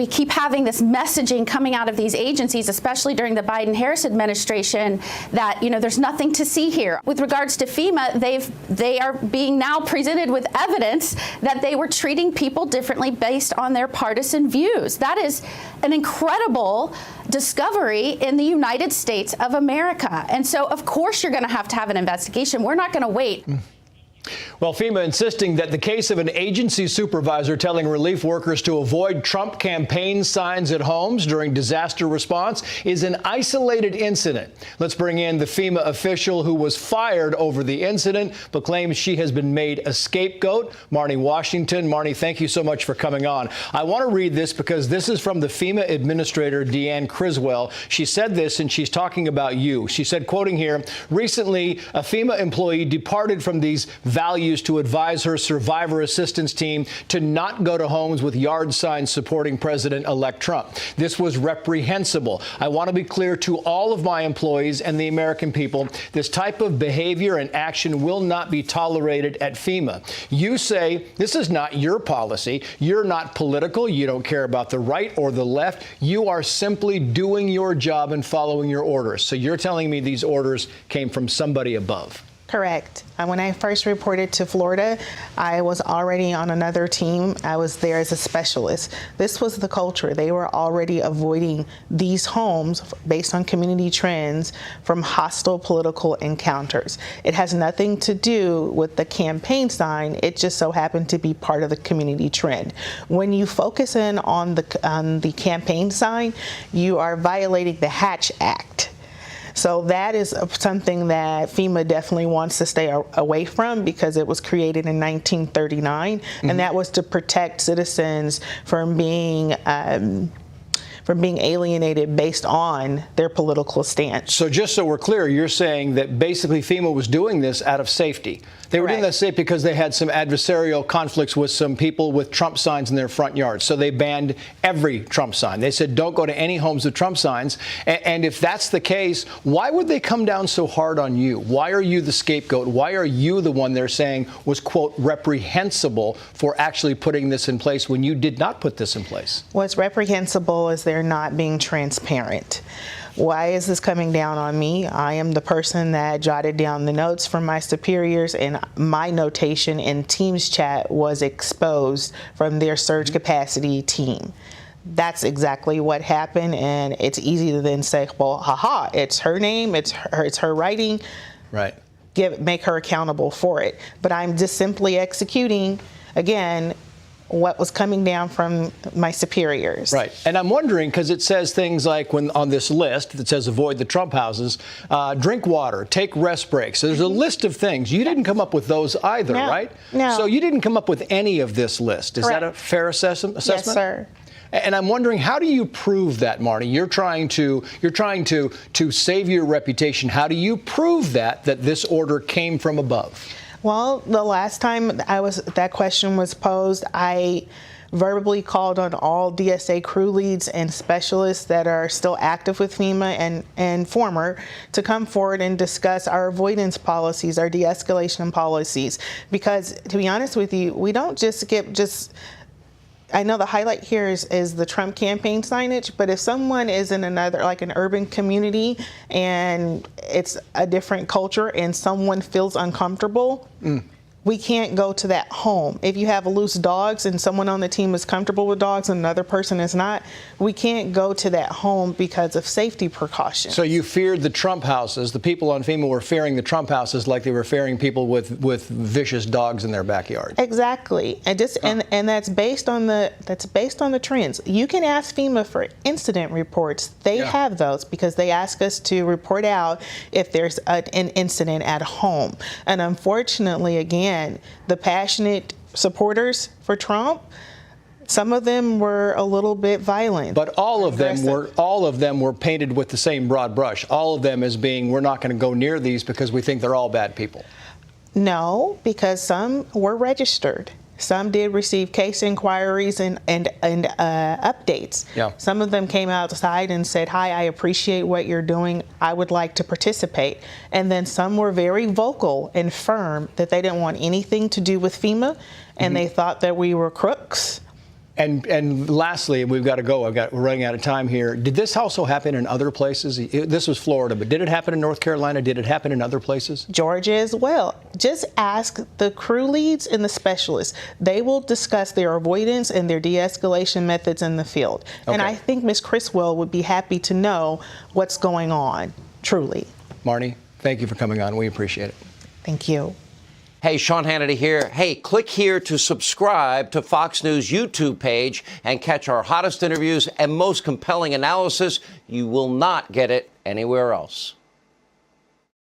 we keep having this messaging coming out of these agencies, especially during the Biden-Harris administration, that, you know, there's nothing to see here. With regards to FEMA, they are being now presented with evidence that they were treating people differently based on their partisan views. That is an incredible discovery in the United States of America. And so, of course, you're going to have an investigation. We're not going to wait. Well, FEMA insisting that the case of an agency supervisor telling relief workers to avoid Trump campaign signs at homes during disaster response is an isolated incident. Let's bring in the FEMA official who was fired over the incident, but claims she has been made a scapegoat. Marnie Washington. Marnie, thank you so much for coming on. I want to read this because this is from the FEMA administrator, Deanne Criswell. She said this, and she's talking about you. She said, quoting here, recently, a FEMA employee departed from these values to advise her survivor assistance team to not go to homes with yard signs supporting President-elect Trump. This was reprehensible. I want to be clear to all of my employees and the American people, this type of behavior and action will not be tolerated at FEMA. You say this is not your policy. You're not political. You don't care about the right or the left. You are simply doing your job and following your orders. So you're telling me these orders came from somebody above? Correct. When I first reported to Florida, I was already on another team. I was there as a specialist. This was the culture. They were already avoiding these homes based on community trends from hostile political encounters. It has nothing to do with the campaign sign. It just so happened to be part of the community trend. When you focus in on the campaign sign, you are violating the Hatch Act. So that is something that FEMA definitely wants to stay away from because it was created in 1939, and that was to protect citizens from being alienated based on their political stance. So just so we're clear, you're saying that basically FEMA was doing this out of safety. They were doing that safe because they had some adversarial conflicts with some people with Trump signs in their front yards. So they banned every Trump sign. They said, don't go to any homes with Trump signs. And if that's the case, why would they come down so hard on you? Why are you the scapegoat? Why are you the one they're saying was, quote, reprehensible for actually putting this in place when you did not put this in place? What's reprehensible is they're not being transparent. Why is this coming down on me? I am the person that jotted down the notes from my superiors, and my notation in Teams chat was exposed from their surge capacity team. That's exactly what happened, and it's easy to then say, well, haha, it's her name, it's her writing. Right. Make her accountable for it. But I'm just simply executing, again, what was coming down from my superiors. Right. And I'm wondering, because it says things like when on this list that says avoid the Trump houses, drink water, take rest breaks. So there's a list of things. You didn't come up with those either, right? No. So you didn't come up with any of this list. Is Correct. that a fair assessment? Yes, sir. And I'm wondering, how do you prove that, Marnie? You're trying to save your reputation. How do you prove that this order came from above? Well, the last time that question was posed, I verbally called on all DSA crew leads and specialists that are still active with FEMA and former to come forward and discuss our avoidance policies, our de-escalation policies. Because to be honest with you, we don't just I know the highlight here is the Trump campaign signage, but if someone is in another, like an urban community, and it's a different culture and someone feels uncomfortable, we can't go to that home. If you have loose dogs and someone on the team is comfortable with dogs and another person is not, we can't go to that home because of safety precautions. So you feared the Trump houses. The people on FEMA were fearing the Trump houses like they were fearing people with vicious dogs in their backyard. Exactly. And and that's based on the trends. You can ask FEMA for incident reports. They have those because they ask us to report out if there's an incident at home. And unfortunately, again, the passionate supporters for Trump, some of them were a little bit violent. But all of them were painted with the same broad brush. All of them as being, we're not going to go near these because we think they're all bad people. No, because some were registered. Some did receive case inquiries and updates. Yeah. Some of them came outside and said, hi, I appreciate what you're doing. I would like to participate. And then some were very vocal and firm that they didn't want anything to do with FEMA, and they thought that we were crooks. And lastly, we've got to go. We're running out of time here. Did this also happen in other places? This was Florida, but did it happen in North Carolina? Did it happen in other places? Georgia as well. Just ask the crew leads and the specialists. They will discuss their avoidance and their de-escalation methods in the field. Okay. And I think Ms. Criswell would be happy to know what's going on, truly. Marnie, thank you for coming on. We appreciate it. Thank you. Hey, Sean Hannity here. Hey, click here to subscribe to Fox News YouTube page and catch our hottest interviews and most compelling analysis. You will not get it anywhere else.